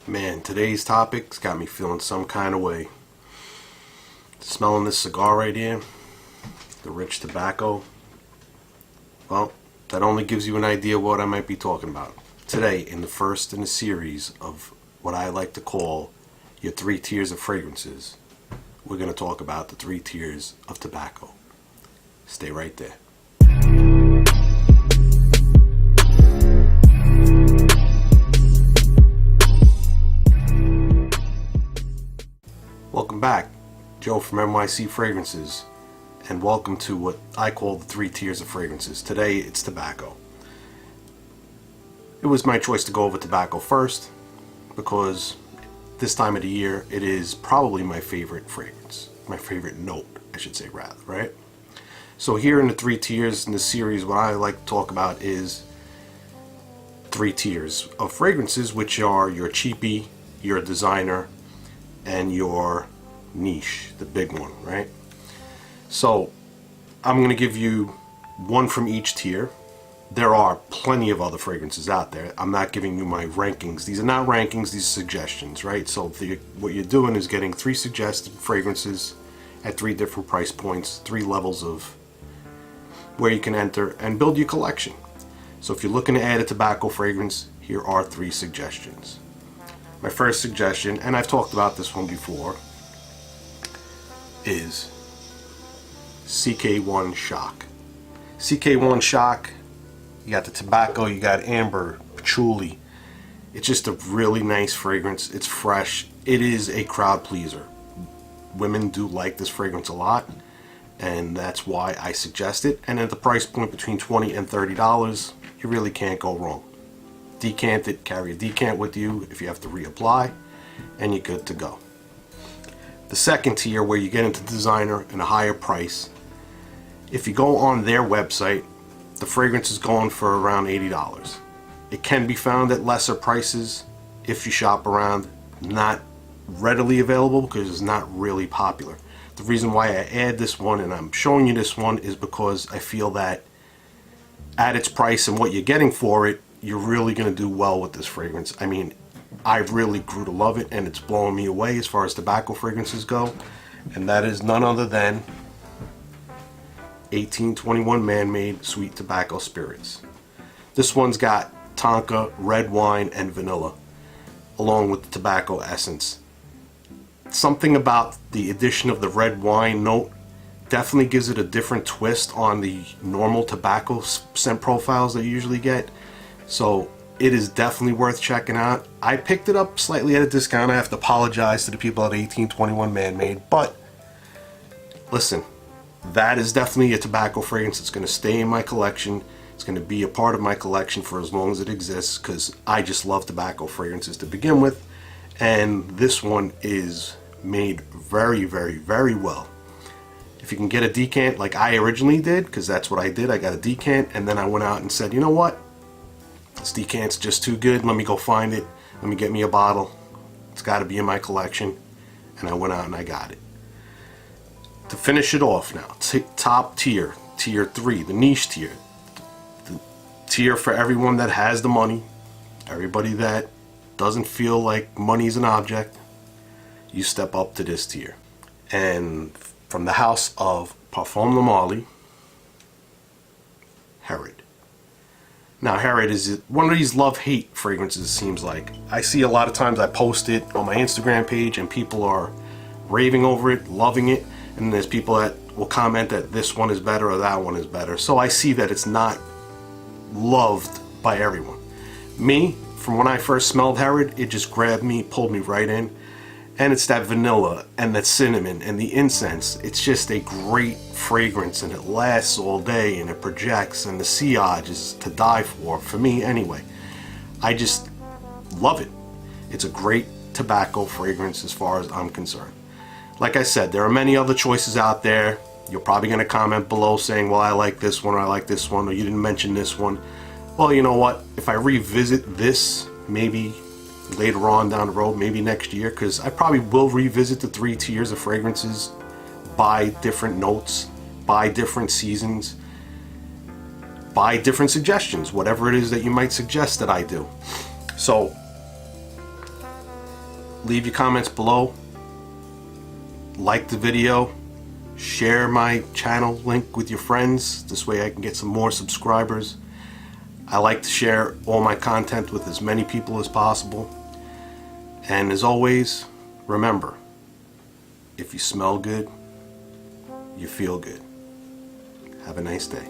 Man, today's topic's got me feeling some kind of way. Smelling this cigar right here, the rich tobacco, well, that only gives you an idea what I might be talking about. Today, in the first in a series of what I like to call your 3 tiers of fragrances, we're going to talk about the 3 tiers of tobacco. Stay right there. Welcome back, Joe from NYC Fragrances, and welcome to what I call the 3 tiers of fragrances. Today it's tobacco. It was my choice to go over tobacco first because this time of the year it is probably my favorite fragrance, my favorite note, I should say rather, right? So here in the 3 tiers in the series, what I like to talk about is 3 tiers of fragrances, which are your cheapie, your designer, and your niche, the big one, right? So I'm going to give you one from each tier. There are plenty of other fragrances out there. I'm not giving you my rankings. These are not rankings, these are suggestions, right? So what you're doing is getting 3 suggested fragrances at 3 different price points, 3 levels of where you can enter and build your collection. So if you're looking to add a tobacco fragrance, here are 3 suggestions. My first suggestion, and I've talked about this one before, is CK1 Shock. CK1 Shock, you got the tobacco, you got amber, patchouli. It's just a really nice fragrance. It's fresh. It is a crowd pleaser. Women do like this fragrance a lot, and that's why I suggest it. And at the price point between $20 and $30, you really can't go wrong. Decant it, carry a decant with you if you have to reapply, and you're good to go. The second tier, where you get into designer and a higher price, if you go on their website, the fragrance is going for around $80. It can be found at lesser prices if you shop around. Not readily available because it's not really popular. The reason why I add this one and I'm showing you this one is because I feel that at its price and what you're getting for it, you're really going to do well with this fragrance. I mean, I really grew to love it, and it's blowing me away as far as tobacco fragrances go, and that is none other than 1821 Man-Made Sweet Tobacco Spirits. This one's got tonka, red wine, and vanilla, along with the tobacco essence. Something about the addition of the red wine note definitely gives it a different twist on the normal tobacco scent profiles that you usually get. So it is definitely worth checking out. I picked it up slightly at a discount. I have to apologize to the people at 1821 Man-Made, but listen, that is definitely a tobacco fragrance that's going to stay in my collection. It's going to be a part of my collection for as long as it exists, because I just love tobacco fragrances to begin with, and this one is made very, very, very well. If you can get a decant like I originally did, because that's what I did, I got a decant, and then I went out and said, you know what, this decant's just too good, let me go find it, let me get me a bottle, it's got to be in my collection, and I went out and I got it. To finish it off now, top tier, tier 3, the niche tier, the tier for everyone that has the money, everybody that doesn't feel like money's an object, you step up to this tier. And from the house of Parfums, Herod. Now, Herod is one of these love-hate fragrances, it seems like. I see a lot of times I post it on my Instagram page and people are raving over it, loving it, and there's people that will comment that this one is better or that one is better. So I see that it's not loved by everyone. Me, from when I first smelled Herod, it just grabbed me, pulled me right in. And it's that vanilla and that cinnamon and the incense. It's just a great fragrance, and it lasts all day, and it projects, and the sillage is to die for me anyway. I just love it. It's a great tobacco fragrance as far as I'm concerned. Like I said, there are many other choices out there. You're probably going to comment below saying, well, I like this one, or I like this one, or you didn't mention this one. Well, you know what? If I revisit this, maybe later on down the road, maybe next year, because I probably will revisit the 3 tiers of fragrances by different notes, by different seasons, by different suggestions, whatever it is that you might suggest that I do. So Leave your comments below. Like the video. Share my channel link with your friends. This way I can get some more subscribers. I like to share all my content with as many people as possible. And as always, remember, if you smell good, you feel good. Have a nice day.